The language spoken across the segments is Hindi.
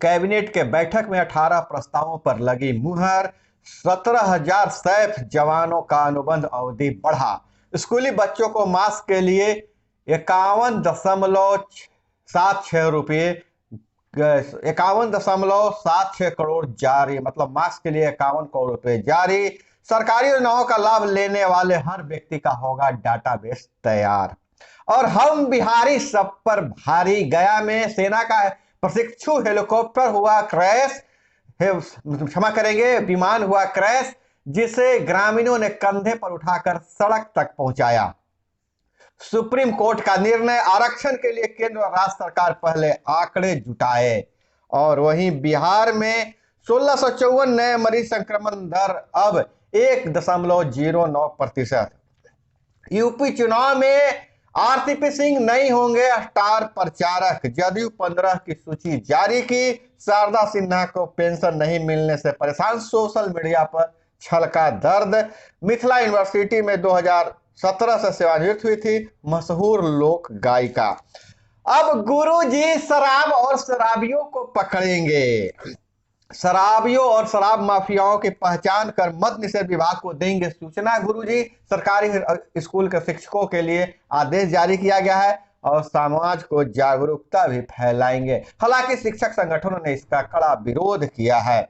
कैबिनेट के बैठक में 18 प्रस्तावों पर लगी मुहर। 17,000 सैफ जवानों का अनुबंध अवधि बढ़ा। स्कूली बच्चों को मास्क के लिए 51,76 रुपये 51,76 करोड़ जारी, मतलब मास्क के लिए 51 करोड़ रुपए जारी। सरकारी योजनाओं का लाभ लेने वाले हर व्यक्ति का होगा डाटाबेस तैयार। और हम बिहारी सब पर भारी। गया में सेना का प्रशिक्षु हेलीकॉप्टर हुआ क्रैश, क्षमा करेंगे, विमान हुआ क्रैश, जिसे ग्रामीणों ने कंधे पर उठाकर सड़क तक पहुंचाया। सुप्रीम कोर्ट का निर्णय, आरक्षण के लिए केंद्र और राज्य सरकार पहले आंकड़े जुटाए। और वहीं बिहार में 1654 नए मरीज, संक्रमण दर अब 1.09%। यूपी चुनाव में आरसीपी सिंह नहीं होंगे स्टार प्रचारक, जदयू 15 की सूची जारी की। शारदा सिन्हा को पेंशन नहीं मिलने से परेशान, सोशल मीडिया पर छलका दर्द। मिथिला यूनिवर्सिटी में 2017 से सेवानिवृत्त हुई थी मशहूर लोक गायिका। अब गुरुजी शराब और शराबियों को पकड़ेंगे। शराबियों और शराब माफियाओं की पहचान कर मद्य निषेध विभाग को देंगे सूचना। गुरुजी सरकारी स्कूल के शिक्षकों के लिए आदेश जारी किया गया है और समाज को जागरूकता भी फैलाएंगे। हालांकि शिक्षक संगठनों ने इसका कड़ा विरोध किया है।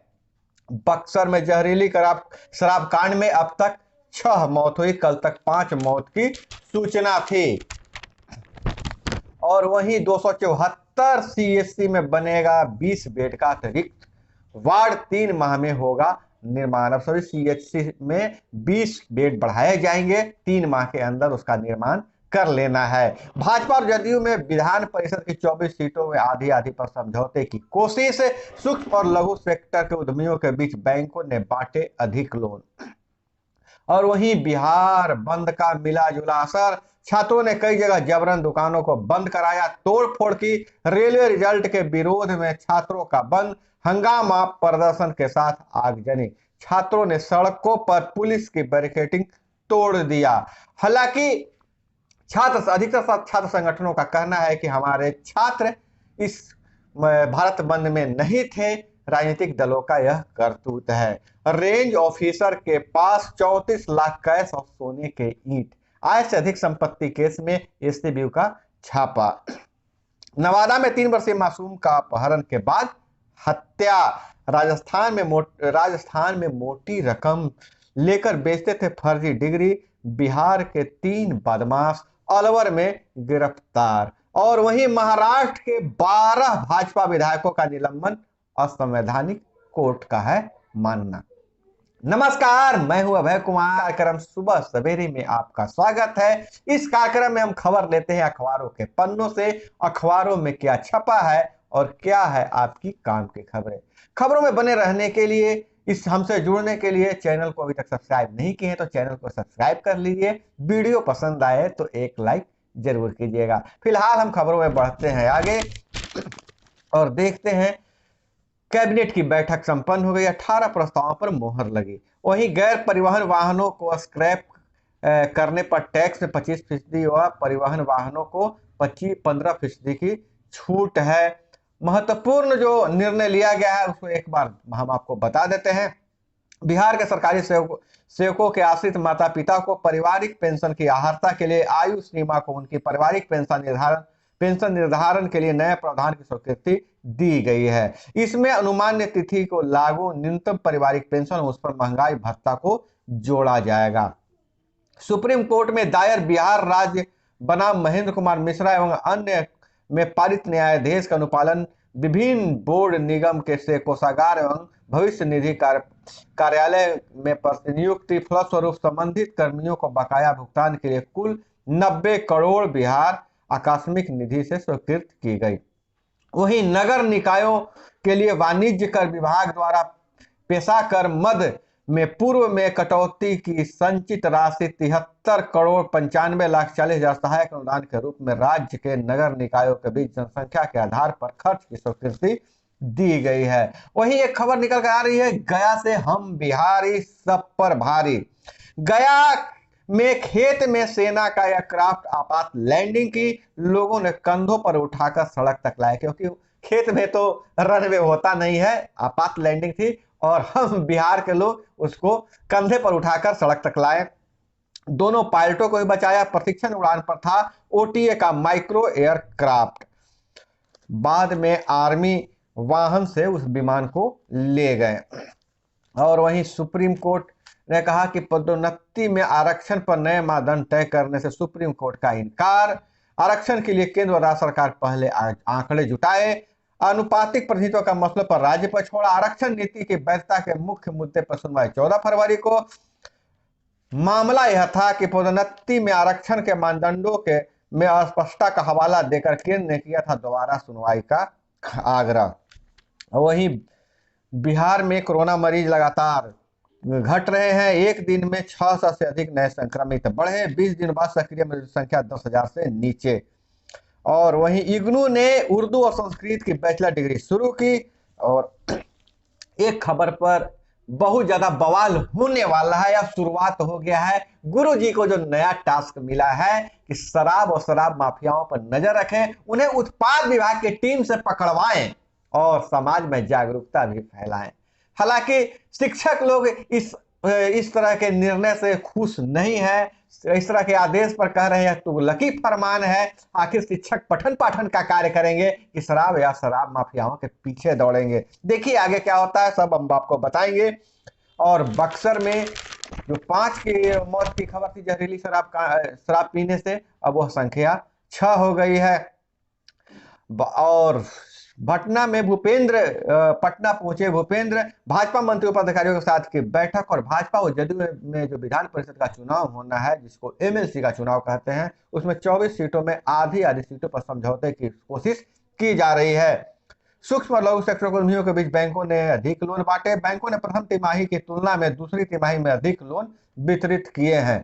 बक्सर में जहरीली शराब कांड में अब तक 6 मौत हुई, कल तक 5 मौत की सूचना थी। और वहीं 274 सीएचसी में बनेगा 20 बेड का अतिरिक्त वार्ड, 3 माह में होगा निर्माण। अब सभी सीएचसी में 20 बेड बढ़ाए जाएंगे, 3 माह के अंदर उसका निर्माण कर लेना है। भाजपा और जदयू में विधान परिषद की 24 सीटों में आधी आधी पर समझौते की कोशिश। सूक्ष्म और लघु सेक्टर के उद्यमियों के बीच बैंकों ने बांटे अधिक लोन। और वहीं बिहार बंद का मिला जुला असर। छात्रों ने कई जगह जबरन दुकानों को बंद कराया, तोड़फोड़ की। रेलवे रिजल्ट के विरोध में छात्रों का बंद, हंगामा, प्रदर्शन के साथ आगजनी। छात्रों ने सड़कों पर पुलिस की बैरिकेडिंग तोड़ दिया। हालांकि अधिकतर छात्र संगठनों का कहना है कि हमारे छात्र इस भारत बंद में नहीं थे, राजनीतिक दलों का यह करतूत है। रेंज ऑफिसर के पास 34 लाख कैश और सोने के ईंट। आय से अधिक संपत्ति केस में एसीबी का छापा। नवादा में 3 वर्षीय मासूम का अपहरण के बाद हत्या। राजस्थान में मोटी रकम लेकर बेचते थे फर्जी डिग्री। बिहार के 3 बदमाश अलवर में गिरफ्तार। और वहीं महाराष्ट्र के 12 भाजपा विधायकों का निलंबन असंवैधानिक, कोर्ट का है मानना। नमस्कार, मैं हूं अभय कुमार। कार्यक्रम सुबह सवेरे में आपका स्वागत है। इस कार्यक्रम में हम खबर लेते हैं अखबारों के पन्नों से। अखबारों में क्या छपा है और क्या है आपकी काम की खबरें। खबरों में बने रहने के लिए, इस हमसे जुड़ने के लिए चैनल को अभी तक सब्सक्राइब नहीं किए हैं तो चैनल को सब्सक्राइब कर लीजिए। वीडियो पसंद आए तो एक लाइक जरूर कीजिएगा। फिलहाल हम खबरों में बढ़ते हैं आगे और देखते हैं। कैबिनेट की बैठक संपन्न हो गई, 18 प्रस्तावों पर मोहर लगी। वहीं गैर परिवहन वाहनों को स्क्रैप करने पर टैक्स में 25% व परिवहन वाहनों को 15% की छूट है। महत्वपूर्ण जो निर्णय लिया गया है उसको एक बार हम आपको बता देते हैं। बिहार के सरकारी सेवकों के आश्रित माता पिता को पारिवारिक पेंशन की अहर्ता के लिए आयु सीमा को उनकी पारिवारिक पेंशन निर्धारण के लिए नए प्रावधान की स्वीकृति दी गई है। इसमें अनुमान्य तिथि को लागू न्यूनतम पारिवारिक पेंशन, उस पर महंगाई भत्ता को जोड़ा जाएगा। सुप्रीम कोर्ट में दायर बिहार राज्य बनाम महेंद्र कुमार मिश्रा एवं अन्य में पारित न्यायाधीश का अनुपालन विभिन्न बोर्ड निगम के से कोषागार एवं भविष्य निधि कार्यालय में प्रतिनियुक्ति फलस्वरूप संबंधित कर्मियों को बकाया भुगतान के लिए कुल 90 करोड़ बिहार आकस्मिक निधि से स्वीकृत की गई। वहीं नगर निकायों के लिए वाणिज्य कर विभाग द्वारा पेशा कर मद में पूर्व में कटौती की संचित राशि 73 करोड़ 95 लाख 40 हजार सहायक अनुदान के रूप में राज्य के नगर निकायों के बीच जनसंख्या के आधार पर खर्च की स्वीकृति दी गई है। वहीं एक खबर निकल कर आ रही है, गया से हम बिहारी सब पर भारी। गया में खेत में सेना का एयरक्राफ्ट आपात लैंडिंग की, लोगों ने कंधों पर उठाकर सड़क तक लाया, क्योंकि खेत में तो रनवे होता नहीं है, आपात लैंडिंग थी और हम बिहार के लोग उसको कंधे पर उठाकर सड़क तक लाए। दोनों पायलटों को भी बचाया। प्रशिक्षण उड़ान पर था ओटीए का माइक्रो एयरक्राफ्ट। बाद में आर्मी वाहन से उस विमान को ले गए। और वहीं सुप्रीम कोर्ट ने कहा कि पदोन्नति में आरक्षण पर नए मानदंड तय करने से सुप्रीम कोर्ट का इनकार। आरक्षण के लिए केंद्र और राज्य सरकार पहले आंकड़े जुटाए। अनुपातिक प्रतिनिधित्व का मसले पर राज्य पर छोड़ा। आरक्षण नीति की वैधता के मुख्य मुद्दे पर सुनवाई 14 फरवरी को। मामला यह था कि पदोन्नति में आरक्षण के मानदंडों के में अस्पष्टता का हवाला देकर केंद्र ने किया था दोबारा सुनवाई का आग्रह। वहीं बिहार में कोरोना मरीज लगातार घट रहे हैं। एक दिन में 600 से अधिक नए संक्रमित बढ़े। 20 दिन बाद सक्रिय मरीजों की संख्या 10,000 से नीचे। और वहीं इग्नू ने उर्दू और संस्कृत की बैचलर डिग्री शुरू की। और एक खबर पर बहुत ज्यादा बवाल होने वाला है या शुरुआत हो गया है। गुरुजी को जो नया टास्क मिला है कि शराब और शराब माफियाओं पर नजर रखें, उन्हें उत्पाद विभाग की टीम से पकड़वाएं और समाज में जागरूकता भी फैलाएं। हालांकि शिक्षक लोग इस तरह के निर्णय से खुश नहीं है। इस तरह के आदेश पर कह रहे हैं तुगलकी फरमान है। आखिर शिक्षक पठन पाठन का कार्य करेंगे कि शराब या शराब माफियाओं के पीछे दौड़ेंगे? देखिए आगे क्या होता है, सब हम आपको बताएंगे। और बक्सर में जो 5 की मौत की खबर थी जहरीली शराब पीने से, अब वह संख्या 6 हो गई है। और पटना पहुंचे भूपेंद्र। भाजपा मंत्री उपाध्यक्षों के साथ की बैठक। और भाजपा और जदयू में जो विधान परिषद का चुनाव होना है, जिसको एमएलसी का चुनाव कहते हैं, उसमें 24 सीटों में आधी सीटों पर समझौते की कोशिश की जा रही है। सूक्ष्म और लघु सेक्टर कर्मियों के बीच बैंकों ने अधिक लोन बांटे। बैंकों ने प्रथम तिमाही की तुलना में दूसरी तिमाही में अधिक लोन वितरित किए हैं।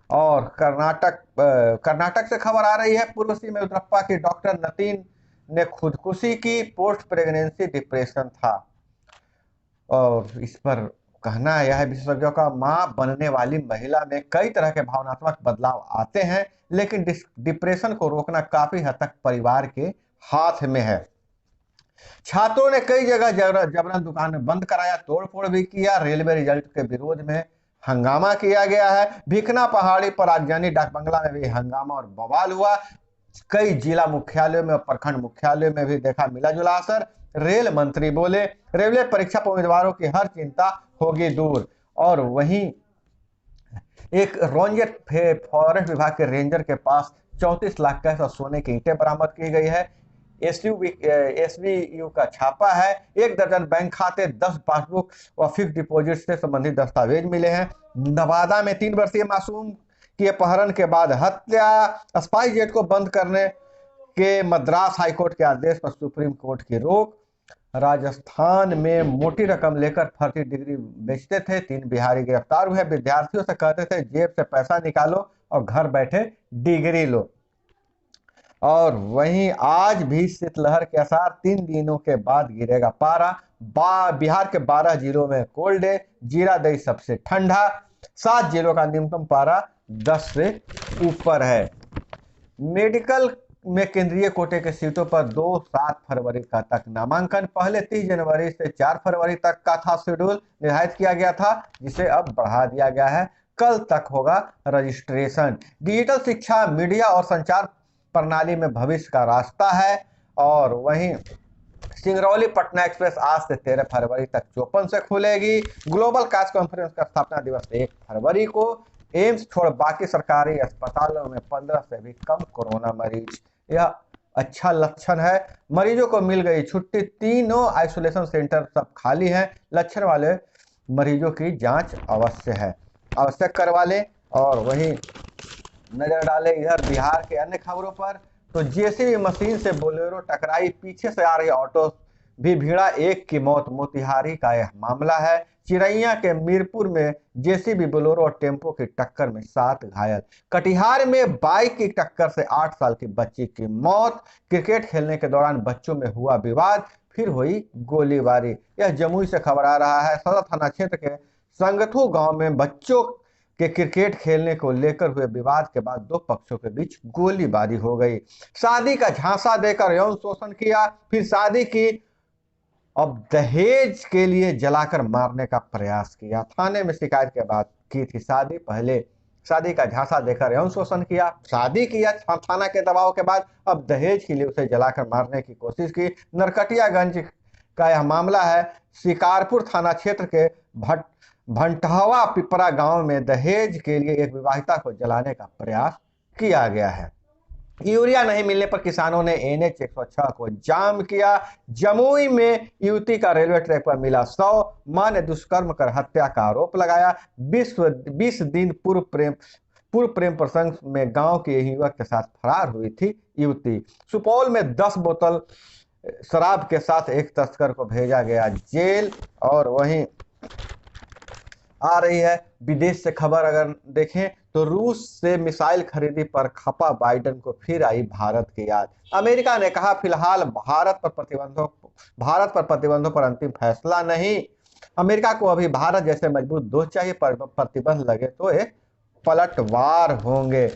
और कर्नाटक से खबर आ रही है। पूर्व सीएम येदियुरप्पा की डॉक्टर नतीन ने खुदकुशी की। पोस्ट प्रेगनेंसी डिप्रेशन था। और इस पर कहना यह है विशेषज्ञों का, मां बनने वाली महिला में कई तरह के भावनात्मक बदलाव आते हैं, लेकिन डिप्रेशन को रोकना काफी हद तक परिवार के हाथ में है। छात्रों ने कई जगह जबरन दुकानें बंद कराया, तोड़फोड़ भी किया। रेलवे रिजल्ट के विरोध में हंगामा किया गया है। भिखना पहाड़ी पर राजधानी डाक बंगला में भी हंगामा और बवाल हुआ। कई जिला मुख्यालयों में और प्रखंड मुख्यालयों में भी देखा मिला जुला असर। रेल मंत्री बोले, रेलवे परीक्षा पर उम्मीदवारों की हर चिंता होगी दूर। और वहीं एक फॉरेस्ट विभाग के रेंजर के पास 34 लाख कैश और सोने की ईंटें बरामद की गई है। एसवीयू का छापा है। 1 दर्जन बैंक खाते, 10 पासबुक और फिक्स डिपॉजिट से संबंधित दस्तावेज मिले हैं। नवादा में 3 वर्षीय मासूम की अपहरण के बाद हत्या। स्पाइस जेट को बंद करने के मद्रास हाईकोर्ट के आदेश पर सुप्रीम कोर्ट की रोक। राजस्थान में मोटी रकम लेकर फर्जी डिग्री बेचते थे 3 बिहारी गिरफ्तार हुए। विद्यार्थियों से कहते थे जेब से पैसा निकालो और घर बैठे डिग्री लो। और वहीं आज भी शीतलहर के असर, 3 दिनों के बाद गिरेगा पारा। बिहार के 12 जिलों में कोल्ड डे। जीरादेई सबसे ठंडा। 7 जिलों का न्यूनतम पारा 10 से ऊपर है। मेडिकल में केंद्रीय कोटे के सीटों पर 2-7 फरवरी का तक नामांकन। पहले 30 जनवरी से 4 फरवरी तक का था शेड्यूल निर्धारित किया गया था, जिसे अब बढ़ा दिया गया है। कल तक होगा रजिस्ट्रेशन। डिजिटल शिक्षा, मीडिया और संचार प्रणाली में भविष्य का रास्ता है। और वहीं सिंगरौली पटना एक्सप्रेस आज से 13 फरवरी तक 54 से खुलेगी। ग्लोबल कास्ट कॉन्फ्रेंस का स्थापना दिवस 1 फरवरी को। एम्स छोड़ बाकी सरकारी अस्पतालों में 15 से भी कम कोरोना मरीज। यह अच्छा लक्षण है। मरीजों को मिल गई छुट्टी। तीनों आइसोलेशन सेंटर सब खाली हैं। लक्षण वाले मरीजों की जांच आवश्यक करवा लें। और वहीं नजर डालें इधर बिहार के अन्य खबरों पर, तो जेसीबी मशीन से बोलेरो टकराई। पीछे से आ रही ऑटो भी भिड़ा, 1 की मौत। मोतिहारी का यह मामला है। चिरैया के मीरपुर में जेसीबी बोलेरो और टेम्पो की टक्कर में 7 घायल। कटिहार में बाइक की टक्कर से 8 साल की बच्ची की मौत। क्रिकेट खेलने के दौरान बच्चों में हुआ विवाद, फिर हुई गोलीबारी। यह जमुई से खबर आ रहा है। सदर थाना क्षेत्र के संगथू गांव में बच्चों के क्रिकेट खेलने को लेकर हुए विवाद के बाद दो पक्षों के बीच गोलीबारी हो गई। शादी का झांसा देकर यौन शोषण किया, फिर शादी की, अब दहेज के लिए जलाकर मारने का प्रयास किया। थाने में शिकायत के बाद की थी शादी, पहले शादी का झांसा देकर यौन शोषण किया, शादी किया थाना के दबाव के बाद, अब दहेज के लिए उसे जलाकर मारने की कोशिश की। नरकटियागंज का यह मामला है। शिकारपुर थाना क्षेत्र के भंटहवा पिपरा गांव में दहेज के लिए एक विवाहिता को जलाने का प्रयास किया गया है। यूरिया नहीं मिलने पर किसानों ने NH 106 को जाम किया। जमुई में युवती का रेलवे ट्रैक पर मिला शव, मां ने दुष्कर्म कर हत्या का आरोप लगाया। 20 दिन पूर्व प्रेम प्रसंग में गांव के युवक के साथ फरार हुई थी युवती। सुपौल में 10 बोतल शराब के साथ एक तस्कर को भेजा गया जेल। और वहीं आ रही है विदेश से खबर, अगर देखें तो रूस से मिसाइल खरीदी पर खपा बाइडेन को फिर आई भारत की याद। अमेरिका ने कहा फिलहाल भारत पर प्रतिबंधों पर अंतिम फैसला नहीं। अमेरिका को अभी भारत जैसे मजबूत दोस्त चाहिए, पर प्रतिबंध लगे तो एक पलटवार होंगे।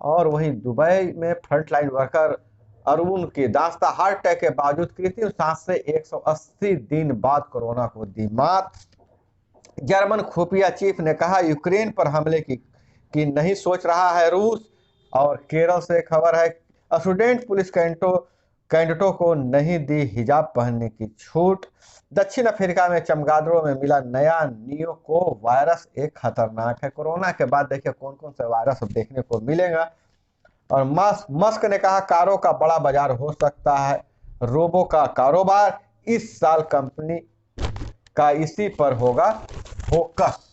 और वहीं दुबई में फ्रंटलाइन वर्कर अरुण की दास्ता, हार्ट अटैक के बावजूद कृत्रिम सांस से 180 दिन बाद कोरोना को दी मात। जर्मन खुफिया चीफ ने कहा यूक्रेन पर हमले की नहीं सोच रहा है रूस। और केरल से खबर है स्टूडेंट पुलिस कैडेटों को नहीं दी हिजाब पहनने की छूट। दक्षिण अफ्रीका में चमगादड़ों में मिला नया नियोको वायरस, एक खतरनाक है। कोरोना के बाद देखिए कौन कौन से वायरस देखने को मिलेगा। और मस्क ने कहा कारों का बड़ा बाजार हो सकता है, रोबो का कारोबार, इस साल कंपनी का इसी पर होगा फोकस।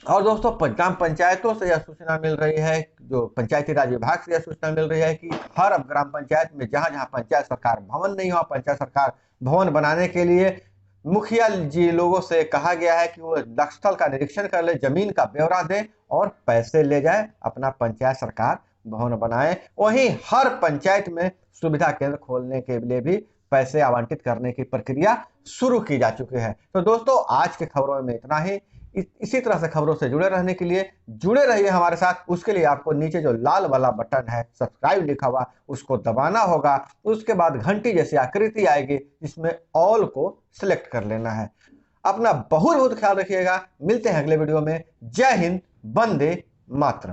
और दोस्तों ग्राम पंचायतों से यह सूचना मिल रही है, जो पंचायती राज विभाग से यह सूचना मिल रही है कि हर अब ग्राम पंचायत में जहां जहां पंचायत सरकार भवन नहीं हो, पंचायत सरकार भवन बनाने के लिए मुखिया जी लोगों से कहा गया है कि वो स्थल का निरीक्षण कर ले, जमीन का ब्यौरा दे और पैसे ले जाए, अपना पंचायत सरकार भवन बनाए। वहीं हर पंचायत में सुविधा केंद्र खोलने के लिए भी पैसे आवंटित करने की प्रक्रिया शुरू की जा चुकी है। तो दोस्तों आज के खबरों में इतना ही। इसी तरह से खबरों से जुड़े रहने के लिए जुड़े रहिए हमारे साथ। उसके लिए आपको नीचे जो लाल वाला बटन है सब्सक्राइब लिखा हुआ, उसको दबाना होगा। उसके बाद घंटी जैसी आकृति आएगी जिसमें ऑल को सिलेक्ट कर लेना है। अपना बहुत बहुत ख्याल रखिएगा। मिलते हैं अगले वीडियो में। जय हिंद, वंदे मातरम।